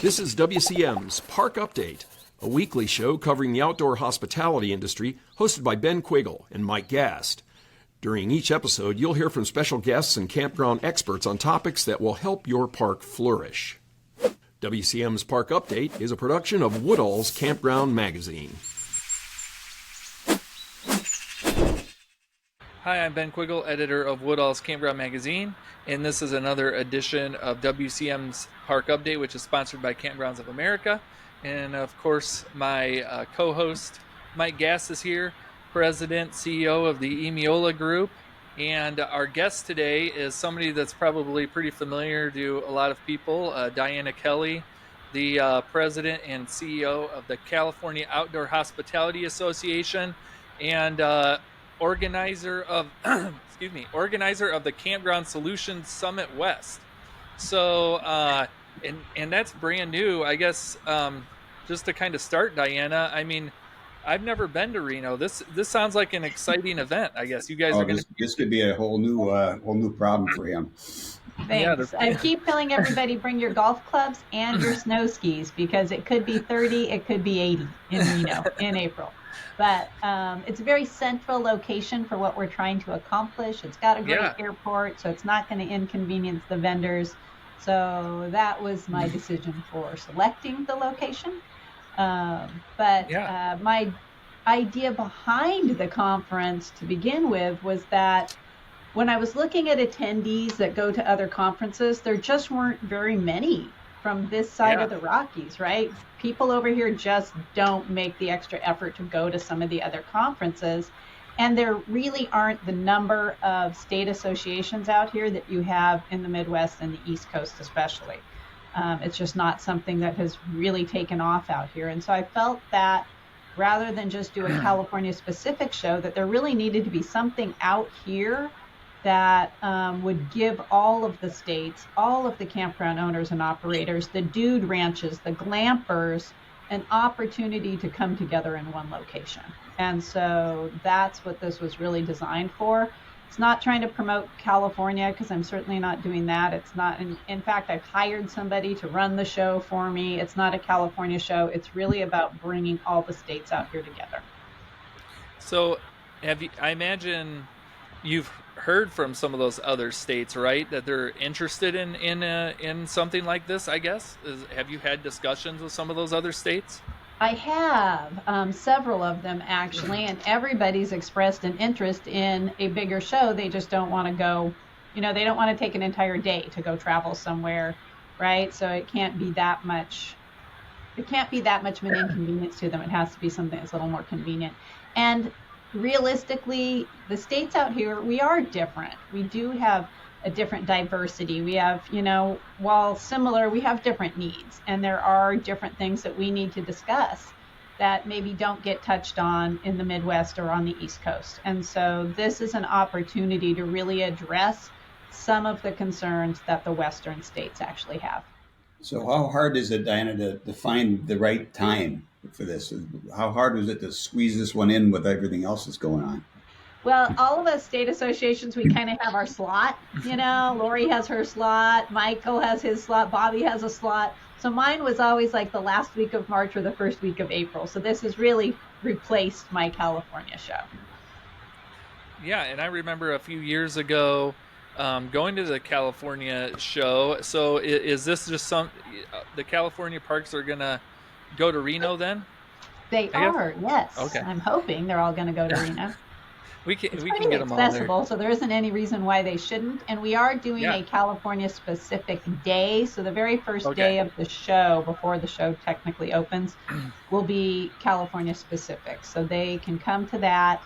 This is WCM's Park Update, a weekly show covering the outdoor hospitality industry, hosted by Ben Quiggle and Mike Gast. During each episode, you'll hear from special guests and campground experts on topics that will help your park flourish. WCM's Park Update is a production of Woodall's Campground Magazine. Hi, I'm Ben Quiggle, editor of Woodall's Campground Magazine, and this is another edition of WCM's Park Update, which is sponsored by Campgrounds of America. And of course, my co-host, Mike Gast, is here, president, CEO of the Emiola Group. And our guest today is somebody that's probably pretty familiar to a lot of people, Diana Kelley, the president and CEO of the California Outdoor Hospitality Association, and organizer of the Campground Solutions Summit West. So and that's brand new, I guess. Just to kind of start, Diana, I mean, I've never been to Reno. This sounds like an exciting event. I guess you guys are going to. This could be a whole new problem for him. Thanks. I keep telling everybody, bring your golf clubs and your snow skis, because it could be 30, it could be 80 in Reno in April. But it's a very central location for what we're trying to accomplish. It's got a great airport, so it's not going to inconvenience the vendors. So that was my decision for selecting the location. My idea behind the conference to begin with was that when I was looking at attendees that go to other conferences, there just weren't very many from this side of the Rockies, right? People over here just don't make the extra effort to go to some of the other conferences. And there really aren't the number of state associations out here that you have in the Midwest and the East Coast especially. It's just not something that has really taken off out here. And so I felt that rather than just do a California-specific show, that there really needed to be something out here that would give all of the states, all of the campground owners and operators, the dude ranches, the glampers, an opportunity to come together in one location. And so that's what this was really designed for. It's not trying to promote California, because I'm certainly not doing that. It's not. In fact, I've hired somebody to run the show for me. It's not a California show. It's really about bringing all the states out here together. So I imagine you've heard from some of those other states, right, that they're interested in something like this, I guess? Have you had discussions with some of those other states? I have, several of them actually, and everybody's expressed an interest in a bigger show. They just don't want to go, they don't want to take an entire day to go travel somewhere, right? So it can't be that much of an inconvenience to them. It has to be something that's a little more convenient. And realistically, the states out here, we are different. We do have a different diversity. We have, while similar, we have different needs, and there are different things that we need to discuss that maybe don't get touched on in the Midwest or on the East Coast. And so this is an opportunity to really address some of the concerns that the Western states actually have. So how hard is it, Diana, to find the right time for this? How hard was it to squeeze this one in with everything else that's going on? Well, all of us state associations, we kind of have our slot. Lori has her slot, Michael has his slot, Bobby has a slot. So mine was always like the last week of March or the first week of April. So this has really replaced my California show. Yeah, and I remember a few years ago going to the California show. So is this just the California parks are going to go to Reno then? They are, yes. Okay. I'm hoping they're all going to go to Reno. We can get them accessible, all there. so there isn't any reason why they shouldn't. And we are doing a California-specific day. So the very first day of the show, before the show technically opens, will be California-specific. So they can come to that,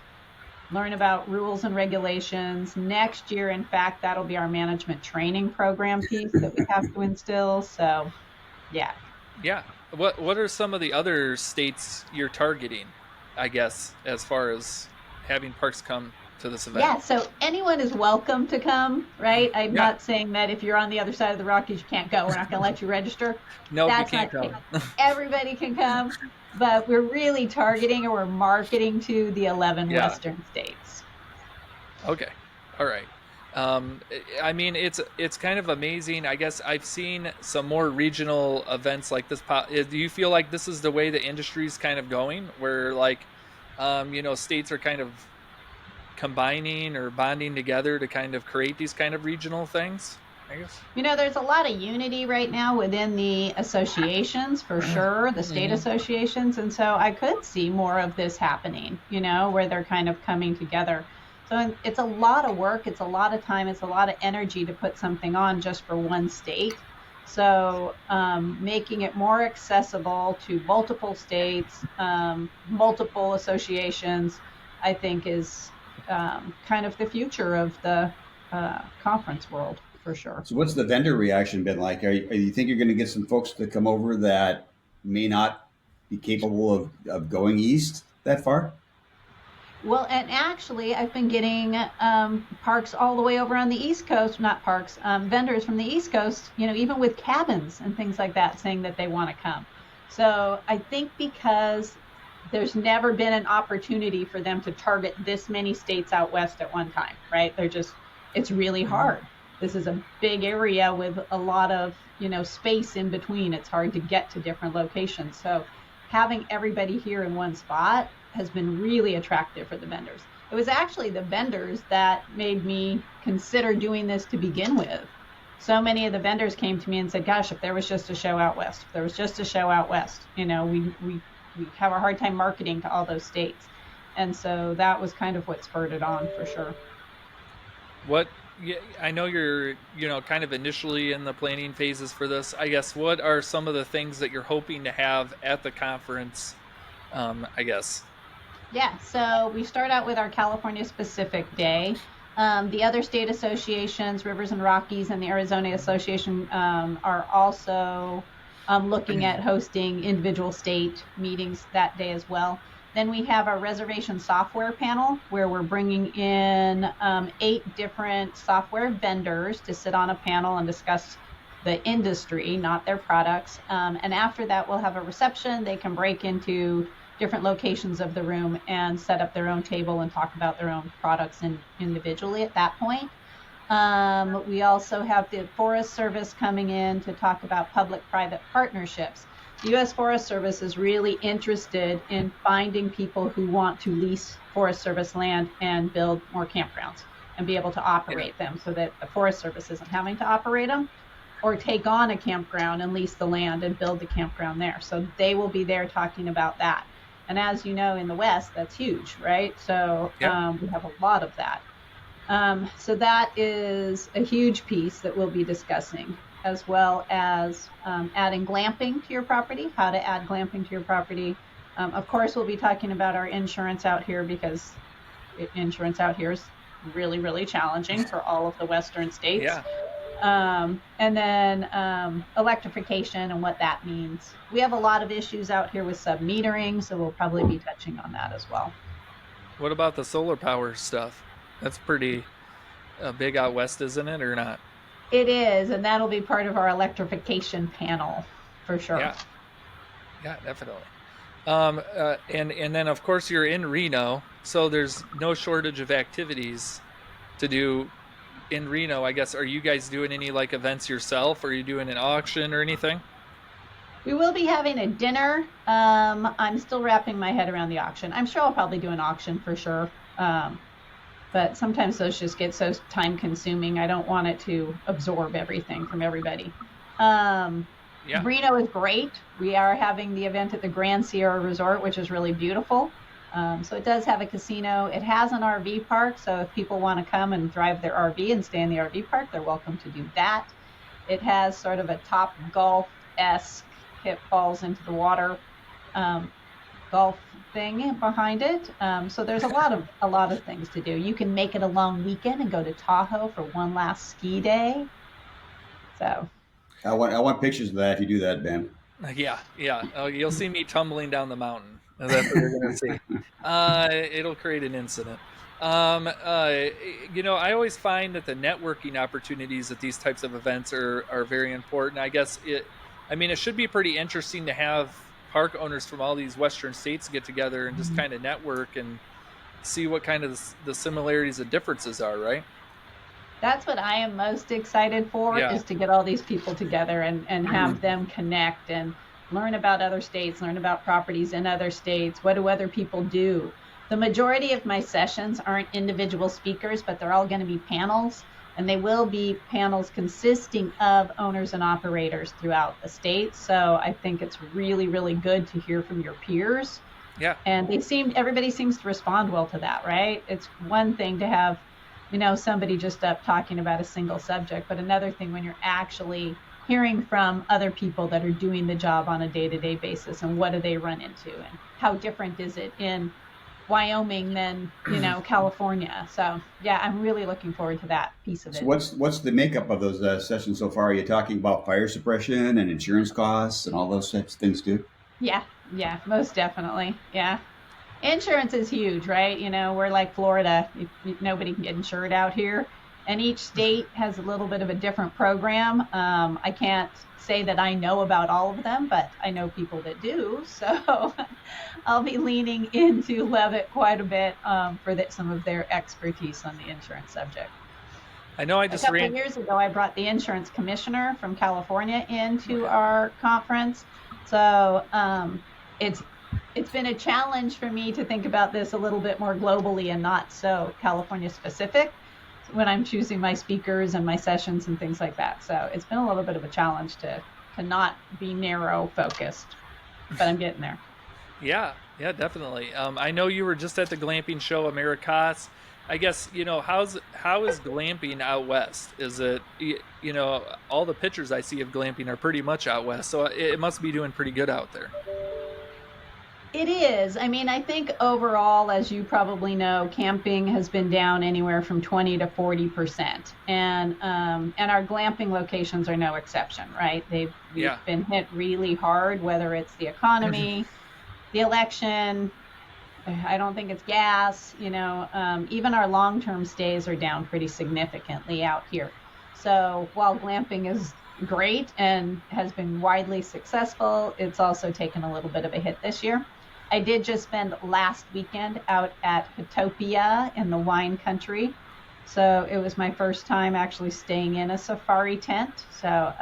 learn about rules and regulations. Next year, in fact, that'll be our management training program piece that we have to instill. So, yeah. Yeah. What are some of the other states you're targeting, I guess, as far as having parks come to this event? Yeah, so anyone is welcome to come, right? I'm not saying that if you're on the other side of the Rockies, you can't go. We're not going to let you register. No, you can't come. Everybody can come, but we're really targeting, or we're marketing to the 11 Western states. Okay. All right. I mean, it's kind of amazing. I guess I've seen some more regional events like this. Do you feel like this is the way the industry's kind of going, where like, states are kind of combining or bonding together to kind of create these kind of regional things, I guess? There's a lot of unity right now within the associations, for sure, the state associations. And so I could see more of this happening, where they're kind of coming together. So it's a lot of work. It's a lot of time. It's a lot of energy to put something on just for one state. So making it more accessible to multiple states, multiple associations, I think is kind of the future of the conference world, for sure. So what's the vendor reaction been like? Are you think you're going to get some folks to come over that may not be capable of going east that far? Well, and actually, I've been getting parks all the way over on the East Coast, not parks, vendors from the East Coast, even with cabins and things like that, saying that they want to come. So I think because there's never been an opportunity for them to target this many states out west at one time, right? It's really hard. This is a big area with a lot of, space in between. It's hard to get to different locations. So having everybody here in one spot has been really attractive for the vendors. It was actually the vendors that made me consider doing this to begin with. So many of the vendors came to me and said, gosh, if there was just a show out west, we have a hard time marketing to all those states. And so that was kind of what spurred it on, for sure. I know you're, kind of initially in the planning phases for this. I guess, what are some of the things that you're hoping to have at the conference, I guess? Yeah, so we start out with our California specific day. The other state associations, Rivers and Rockies and the Arizona Association, are also looking at hosting individual state meetings that day as well. Then we have our reservation software panel, where we're bringing in 8 different software vendors to sit on a panel and discuss the industry, not their products. And after that, we'll have a reception. They can break into different locations of the room and set up their own table and talk about their own products individually at that point. We also have the Forest Service coming in to talk about public-private partnerships. The U.S. Forest Service is really interested in finding people who want to lease Forest Service land and build more campgrounds and be able to operate them, so that the Forest Service isn't having to operate them, or take on a campground and lease the land and build the campground there. So they will be there talking about that. And as you know, in the West, that's huge, right? So we have a lot of that. So that is a huge piece that we'll be discussing, as well as adding glamping to your property, how to add glamping to your property. Of course, we'll be talking about our insurance out here, because insurance out here is really, really challenging for all of the Western states. Yeah. And then electrification and what that means. We have a lot of issues out here with sub-metering, so we'll probably be touching on that as well. What about the solar power stuff? That's pretty big out west, isn't it, or not? It is, and that'll be part of our electrification panel, for sure. Yeah, definitely. And then, of course, you're in Reno, so there's no shortage of activities to do in Reno. I guess, are you guys doing any like events yourself? Or are you doing an auction or anything? We will be having a dinner. I'm still wrapping my head around the auction. I'm sure I'll probably do an auction for sure. But sometimes those just get so time consuming. I don't want it to absorb everything from everybody. Reno is great. We are having the event at the Grand Sierra Resort, which is really beautiful. So it does have a casino. It has an RV park, so if people want to come and drive their RV and stay in the RV park, they're welcome to do that. It has sort of a Top Golf-esque, hit balls into the water golf thing behind it. So there's a lot of things to do. You can make it a long weekend and go to Tahoe for one last ski day. So I want pictures of that if you do that, Ben. Yeah. Oh, you'll see me tumbling down the mountain. That's what you're going to see. It'll create an incident. I always find that the networking opportunities at these types of events are very important. I guess it should be pretty interesting to have park owners from all these Western states get together and just kind of network and see what kind of the similarities and differences are, right? That's what I am most excited for, Yeah. is to get all these people together and have them connect and learn about other states, learn about properties in other states. What do other people do? The majority of my sessions aren't individual speakers, but they're all going to be panels, and they will be panels consisting of owners and operators throughout the state. So I think it's really, really good to hear from your peers. Yeah. And everybody seems to respond well to that, right? It's one thing to have, somebody just up talking about a single subject, but another thing when you're actually hearing from other people that are doing the job on a day-to-day basis, and what do they run into, and how different is it in Wyoming than, California. So yeah, I'm really looking forward to that piece of it. So what's the makeup of those sessions so far? Are you talking about fire suppression and insurance costs and all those types of things too? Yeah, most definitely. Yeah. Insurance is huge, right? We're like Florida. Nobody can get insured out here. And each state has a little bit of a different program. I can't say that I know about all of them, but I know people that do. So I'll be leaning into Levitt quite a bit for some of their expertise on the insurance subject. I know I A just couple of years ago, I brought the insurance commissioner from California into our conference. So it's been a challenge for me to think about this a little bit more globally and not so California specific when I'm choosing my speakers and my sessions and things like that. So it's been a little bit of a challenge to not be narrow focused, but I'm getting there. Yeah, definitely. I know you were just at the glamping show, Americas. I guess, how is glamping out west? Is it, all the pictures I see of glamping are pretty much out west, so it must be doing pretty good out there. It is. I mean, I think overall, as you probably know, camping has been down anywhere from 20 to 40%, and our glamping locations are no exception, right? We've been hit really hard, whether it's the economy, the election. I don't think it's gas. Even our long-term stays are down pretty significantly out here. So while glamping is great and has been widely successful, it's also taken a little bit of a hit this year. I did just spend last weekend out at Utopia in the wine country. So it was my first time actually staying in a safari tent. So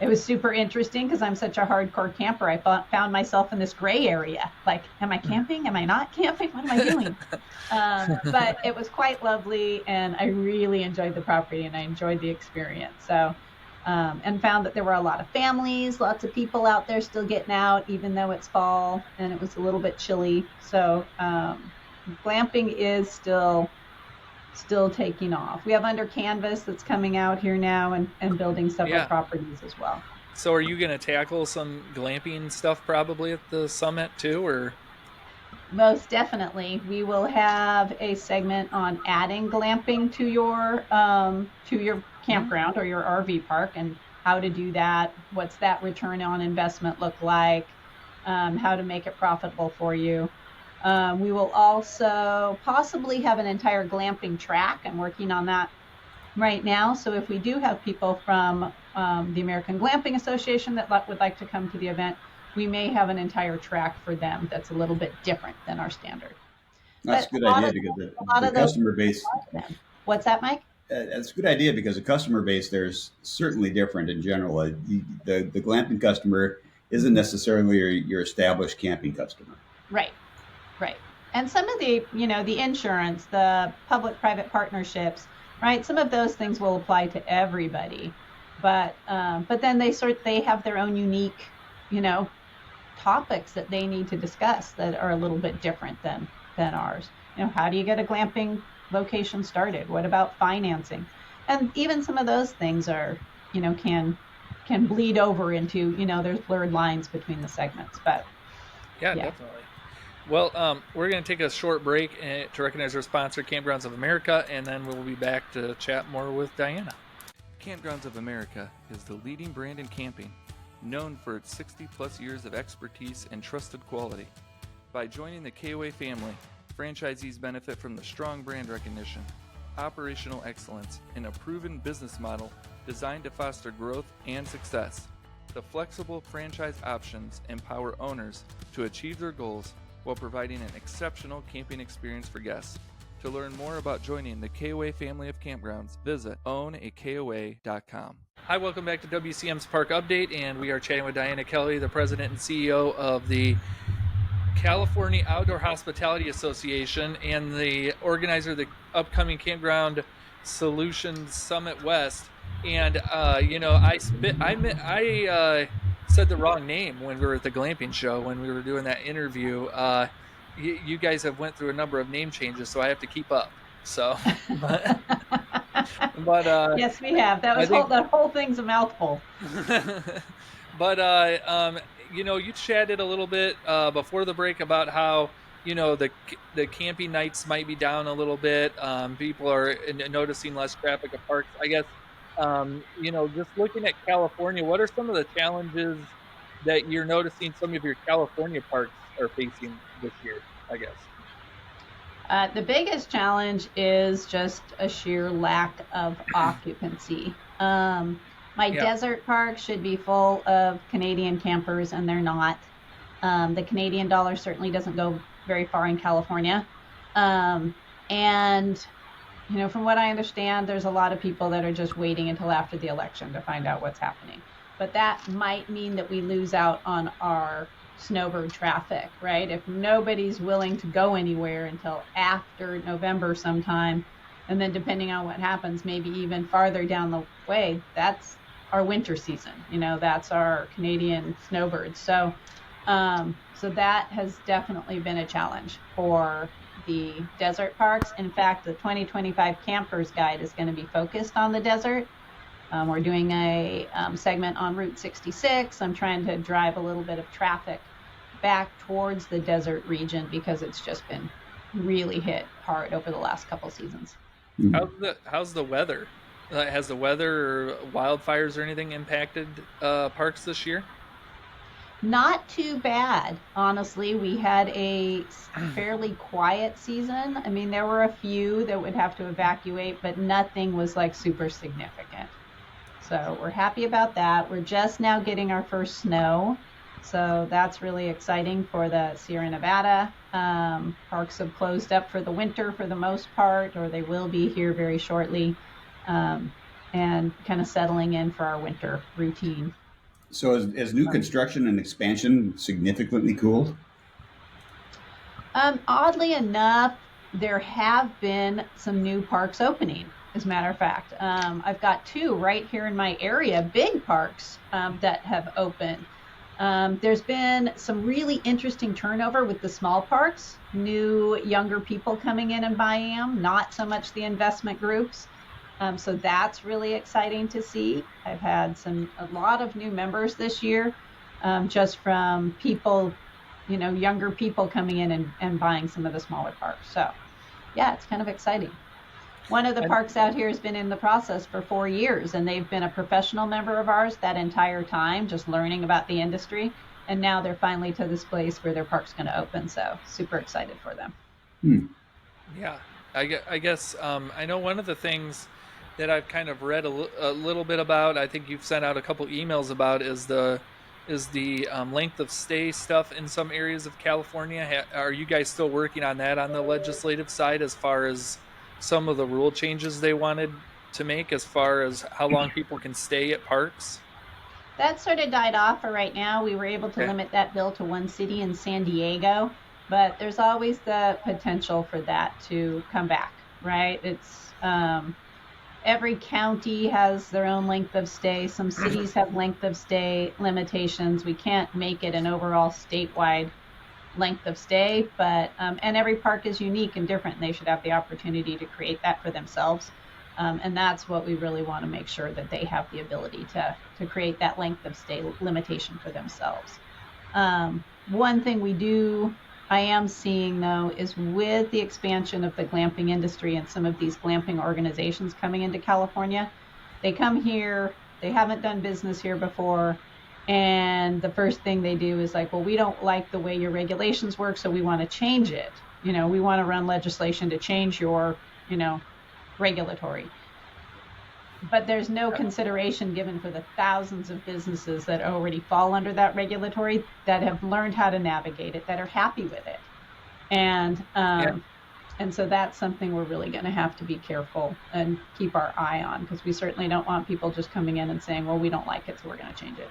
it was super interesting because I'm such a hardcore camper. I found myself in this gray area. Like, am I camping? Am I not camping? What am I doing? But it was quite lovely, and I really enjoyed the property and I enjoyed the experience. So and found that there were a lot of families, lots of people out there still getting out, even though it's fall and it was a little bit chilly. So glamping is still taking off. We have Under Canvas that's coming out here now and building several properties as well. So are you going to tackle some glamping stuff probably at the summit too, or? Most definitely. We will have a segment on adding glamping to your campground or your RV park, and how to do that. What's that return on investment look like? How to make it profitable for you. We will also possibly have an entire glamping track. I'm working on that right now. So if we do have people from the American Glamping Association that would like to come to the event, we may have an entire track for them that's a little bit different than our standard. That's a good idea because the customer base. What's that, Mike? That's a good idea because the customer base there is certainly different in general. The glamping customer isn't necessarily your established camping customer. Right. And some of the, the insurance, the public-private partnerships, right? Some of those things will apply to everybody, but then they have their own unique, topics that they need to discuss that are a little bit different than ours. How do you get a glamping location started? What about financing? And even some of those things are, can bleed over into, there's blurred lines between the segments, but yeah. Definitely. Well, we're going to take a short break to recognize our sponsor, Campgrounds of America, and then we'll be back to chat more with Diana. Campgrounds of America is the leading brand in camping, known for its 60-plus years of expertise and trusted quality. By joining the CalOHA family, franchisees benefit from the strong brand recognition, operational excellence, and a proven business model designed to foster growth and success. The flexible franchise options empower owners to achieve their goals while providing an exceptional camping experience for guests. To learn more about joining the KOA family of campgrounds, visit ownakoa.com. Hi, welcome back to WCM's Park Update, and we are chatting with Diana Kelley, the president and CEO of the California Outdoor Hospitality Association and the organizer of the upcoming Campground Solutions Summit West. And I said the wrong name when we were at the glamping show when we were doing that interview. You guys have went through a number of name changes, so I have to keep up. So, but yes, we have. That whole thing's a mouthful. But you chatted a little bit before the break about how the camping nights might be down a little bit. People are noticing less traffic at parks. I guess just looking at California, what are some of the challenges that you're noticing some of your California parks are facing this year? I guess the biggest challenge is just a sheer lack of occupancy. My desert park should be full of Canadian campers, and they're not. The Canadian dollar certainly doesn't go very far in California. And, from what I understand, there's a lot of people that are just waiting until after the election to find out what's happening. But that might mean that we lose out on our snowbird traffic, right? If nobody's willing to go anywhere until after November sometime, and then depending on what happens, maybe even farther down the way, that's our winter season. That's our Canadian snowbirds. So that has definitely been a challenge for the desert parks. In fact, the 2025 Campers Guide is going to be focused on the desert. We're doing a segment on Route 66. I'm trying to drive a little bit of traffic back towards the desert region because it's just been really hit hard over the last couple seasons. How's the weather? Has the weather or wildfires or anything impacted parks this year? Not too bad, honestly. We had a fairly quiet season. I mean, there were a few that would have to evacuate, but nothing was like super significant. So we're happy about that. We're just now getting our first snow. So that's really exciting for the Sierra Nevada. Parks have closed up for the winter for the most part, or they will be here very shortly, and kind of settling in for our winter routine. So is new construction and expansion significantly cooled? Oddly enough, there have been some new parks opening, as a matter of fact. I've got two right here in my area, big parks that have opened. There's been some really interesting turnover with the small parks, new younger people coming in and buying them, not so much the investment groups. So that's really exciting to see. I've had a lot of new members this year, just from people, younger people coming in and buying some of the smaller parks. So yeah, it's kind of exciting. One of the parks out here has been in the process for 4 years, and they've been a professional member of ours that entire time, just learning about the industry. And now they're finally to this place where their park's going to open. So super excited for them. Yeah, I guess I know one of the things that I've kind of read a little bit about, I think you've sent out a couple emails about, is the length of stay stuff in some areas of California. Are you guys still working on that on the legislative side as far as some of the rule changes they wanted to make as far as how long people can stay at parks? That sort of died off for right now. We were able to limit that bill to one city in San Diego, but there's always the potential for that to come back, right? It's every county has their own length of stay. Some cities have length of stay limitations. We can't make it an overall statewide length of stay, but and every park is unique and different, and they should have the opportunity to create that for themselves. And that's what we really want to make sure, that they have the ability to create that length of stay limitation for themselves. One thing I am seeing though, is with the expansion of the glamping industry and some of these glamping organizations coming into California, they come here, they haven't done business here before, and the first thing they do is like, well, we don't like the way your regulations work, so we want to change it. We want to run legislation to change your, regulatory. But there's no consideration given for the thousands of businesses that already fall under that regulatory, that have learned how to navigate it, that are happy with it. And And so that's something we're really going to have to be careful and keep our eye on, because we certainly don't want people just coming in and saying, well, we don't like it, so we're going to change it.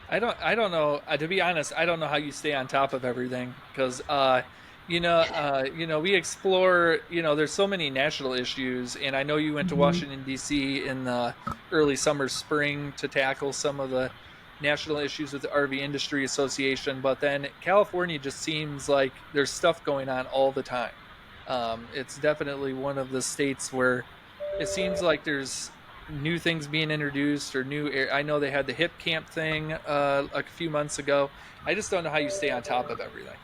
I don't know. To be honest, I don't know how you stay on top of everything because, we explore. There's so many national issues, and I know you went to Washington D.C. in the early summer, spring to tackle some of the national issues with the RV Industry Association. But then California just seems like there's stuff going on all the time. It's definitely one of the states where it seems like there's new things being introduced or I know they had the hip camp thing a few months ago. I just don't know how you stay on top of everything.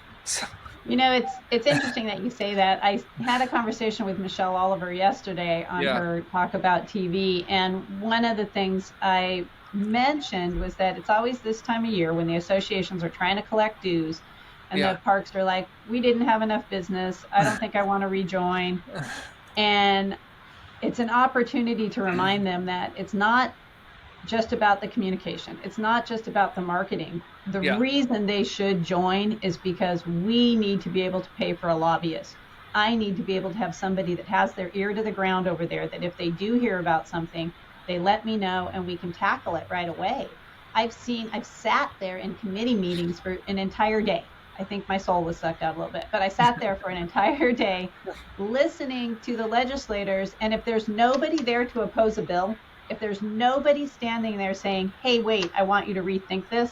It's interesting that you say that. I had a conversation with Michelle Oliver yesterday on her Talk About TV, and one of the things I mentioned was that it's always this time of year when the associations are trying to collect dues, and the parks are like, we didn't have enough business, I don't think I want to rejoin. And it's an opportunity to remind them that it's not just about the communication. It's not just about the marketing. The reason they should join is because we need to be able to pay for a lobbyist. I need to be able to have somebody that has their ear to the ground over there, that if they do hear about something, they let me know and we can tackle it right away. I've sat there in committee meetings for an entire day. I think my soul was sucked out a little bit, but I sat there for an entire day listening to the legislators. And if there's nobody there to oppose a bill, if there's nobody standing there saying, hey, wait, I want you to rethink this,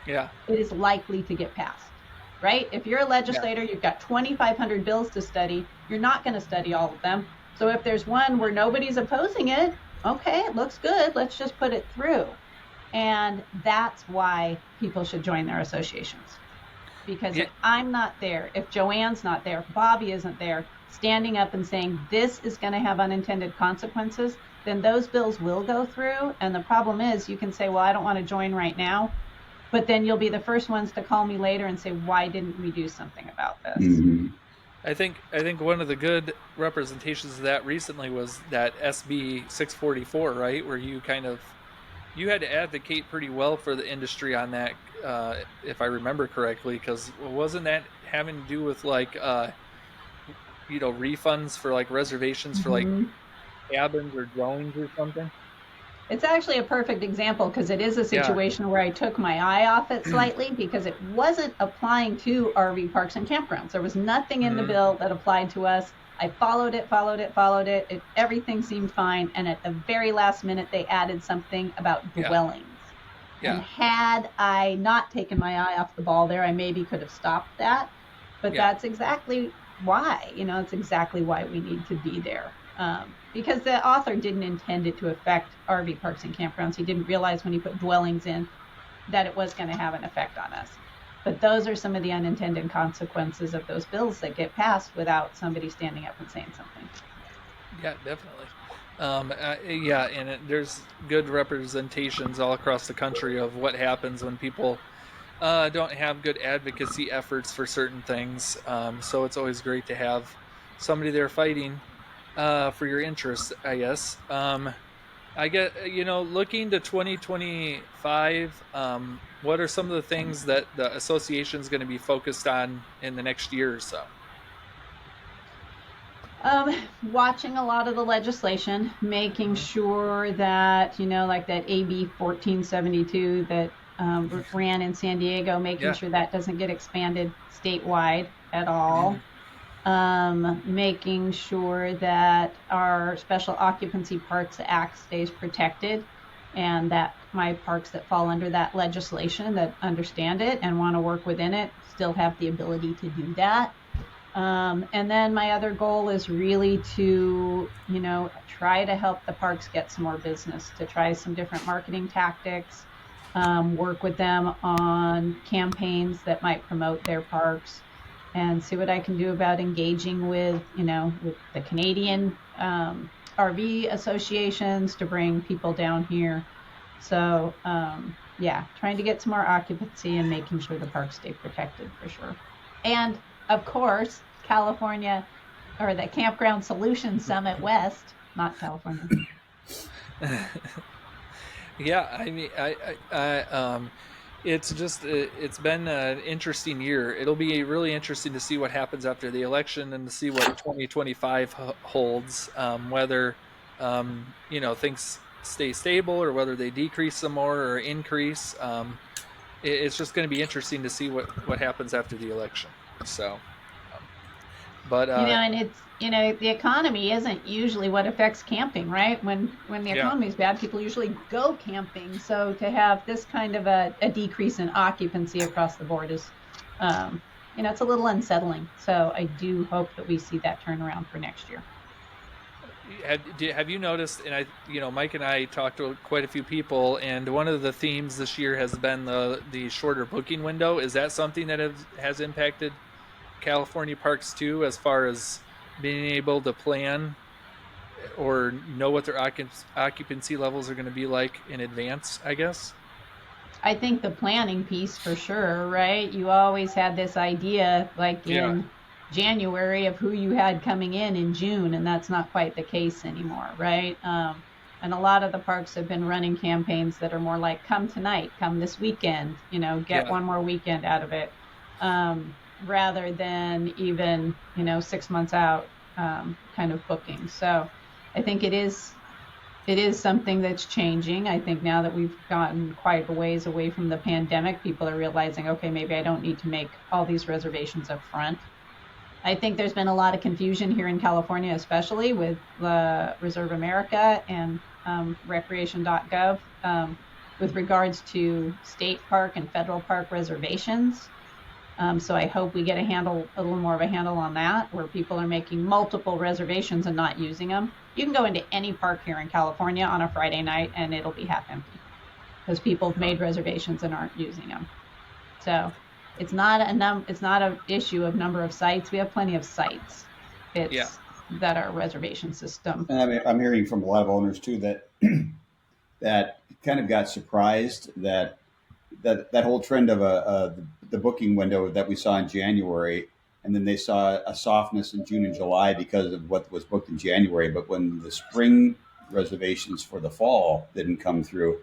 it is likely to get passed, right? If you're a legislator, you've got 2,500 bills to study, you're not going to study all of them. So if there's one where nobody's opposing it, okay, it looks good, let's just put it through. And that's why people should join their associations. Because if I'm not there, if Joanne's not there, if Bobby isn't there, standing up and saying this is going to have unintended consequences, then those bills will go through. And the problem is you can say, well, I don't want to join right now, but then you'll be the first ones to call me later and say, why didn't we do something about this? Mm-hmm. I think one of the good representations of that recently was that SB 644, right, where you had to advocate pretty well for the industry on that, if I remember correctly, because wasn't that having to do with refunds for reservations for cabins or dwellings or something? It's actually a perfect example because it is a situation where I took my eye off it slightly because it wasn't applying to RV parks and campgrounds. There was nothing in the bill that applied to us. I followed it. Everything seemed fine. And at the very last minute, they added something about dwellings. And had I not taken my eye off the ball there, I maybe could have stopped that. But that's exactly why, it's exactly why we need to be there. Because the author didn't intend it to affect RV parks and campgrounds. He didn't realize when he put dwellings in that it was going to have an effect on us. But those are some of the unintended consequences of those bills that get passed without somebody standing up and saying something. Yeah, definitely. And there's good representations all across the country of what happens when people don't have good advocacy efforts for certain things. So it's always great to have somebody there fighting for your interests, I guess. I get, looking to 2025, what are some of the things that the association is going to be focused on in the next year or so? Watching a lot of the legislation, making sure that, like that AB 1472 that ran in San Diego, making sure that doesn't get expanded statewide at all. Making sure that our Special Occupancy Parks Act stays protected and that my parks that fall under that legislation that understand it and want to work within it still have the ability to do that. And then my other goal is really to, try to help the parks get some more business, to try some different marketing tactics, work with them on campaigns that might promote their parks, and see what I can do about engaging with, with the Canadian RV associations to bring people down here. So, trying to get some more occupancy and making sure the parks stay protected for sure. And, of course, California, or the Campground Solutions Summit West, not It's been an interesting year. It'll be really interesting to see what happens after the election and to see what 2025 holds. Whether things stay stable or whether they decrease some more or increase. It's just going to be interesting to see what happens after the election. So, but and it's the economy isn't usually what affects camping, right? When the economy is bad, people usually go camping. So to have this kind of a decrease in occupancy across the board is, it's a little unsettling. So I do hope that we see that turnaround for next year. Have you noticed? And Mike and I talked to quite a few people, and one of the themes this year has been the shorter booking window. Is that something that has impacted California parks too, as far as being able to plan or know what their occupancy levels are going to be like in advance, I guess? I think the planning piece for sure, right? You always had this idea like in January of who you had coming in June, and that's not quite the case anymore, right? And a lot of the parks have been running campaigns that are more like, come tonight, come this weekend, get one more weekend out of it, rather than even, 6 months out kind of booking. So I think it is something that's changing. I think now that we've gotten quite a ways away from the pandemic, people are realizing, okay, maybe I don't need to make all these reservations up front. I think there's been a lot of confusion here in California, especially with Reserve America and recreation.gov with regards to state park and federal park reservations. So I hope we get a little more of a handle on that, where people are making multiple reservations and not using them. You can go into any park here in California on a Friday night and it'll be half empty because people have made reservations and aren't using them. So it's not an issue of number of sites. We have plenty of sites. It's that our reservation system. And I'm hearing from a lot of owners too that that kind of got surprised that whole trend of the booking window that we saw in January, and then they saw a softness in June and July because of what was booked in January. But when the spring reservations for the fall didn't come through,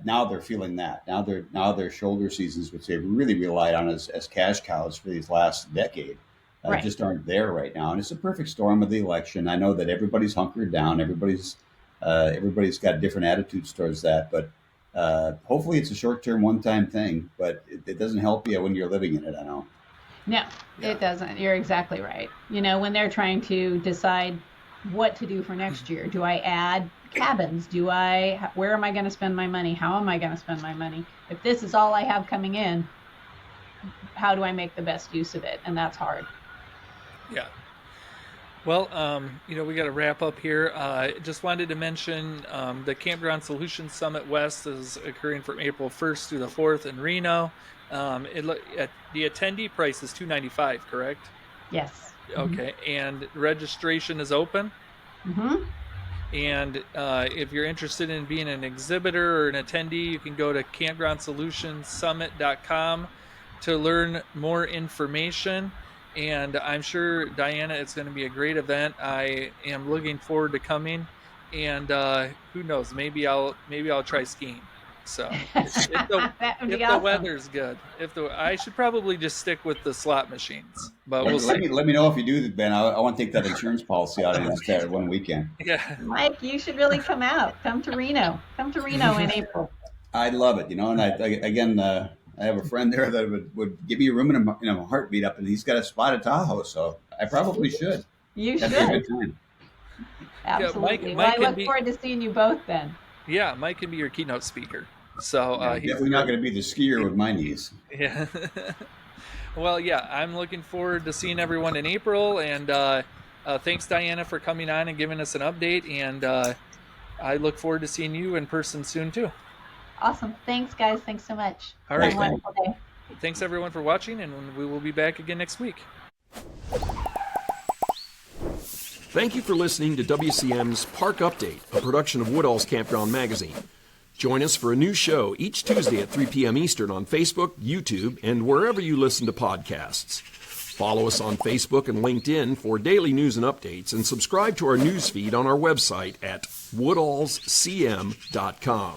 now they're feeling that. Now their shoulder seasons, which they really relied on as cash cows for these last decade, just aren't there right now. And it's a perfect storm of the election. I know that everybody's hunkered down. Everybody's got different attitudes towards that, but hopefully it's a short-term one-time thing, but it doesn't help you when you're living in it, I know. No, it doesn't. You're exactly right. When they're trying to decide what to do for next year, do I add cabins? Where am I going to spend my money? How am I going to spend my money? If this is all I have coming in, how do I make the best use of it? And that's hard. Yeah. Well, we got to wrap up here. Just wanted to mention the Campground Solutions Summit West is occurring from April 1st through the 4th in Reno. The attendee price is $295, correct? Yes. Okay, and registration is open? Mm-hmm. And if you're interested in being an exhibitor or an attendee, you can go to campgroundsolutionssummit.com to learn more information. And I'm sure, Diana, it's going to be a great event. I am looking forward to coming, and who knows? Maybe I'll try skiing. So if the weather's good, I should probably just stick with the slot machines. But we'll see. Let me know if you do, Ben. I want to take that insurance policy out and just have one weekend. Yeah, Mike, you should really come out. Come to Reno in April. I'd love it. And I have a friend there that would give me a room in a heartbeat up, and he's got a spot at Tahoe, so I probably should. You should. That'd be a good time. Absolutely. Mike I look forward to seeing you both then. Yeah, Mike can be your keynote speaker. So he's definitely not going to be the skier with my knees. Yeah. Well, yeah, I'm looking forward to seeing everyone in April, and thanks, Diana, for coming on and giving us an update, and I look forward to seeing you in person soon, too. Awesome. Thanks, guys. Thanks so much. All right. Have a wonderful day. Thanks, everyone, for watching, and we will be back again next week. Thank you for listening to WCM's Park Update, a production of Woodall's Campground Magazine. Join us for a new show each Tuesday at 3 p.m. Eastern on Facebook, YouTube, and wherever you listen to podcasts. Follow us on Facebook and LinkedIn for daily news and updates, and subscribe to our news feed on our website at woodallscm.com.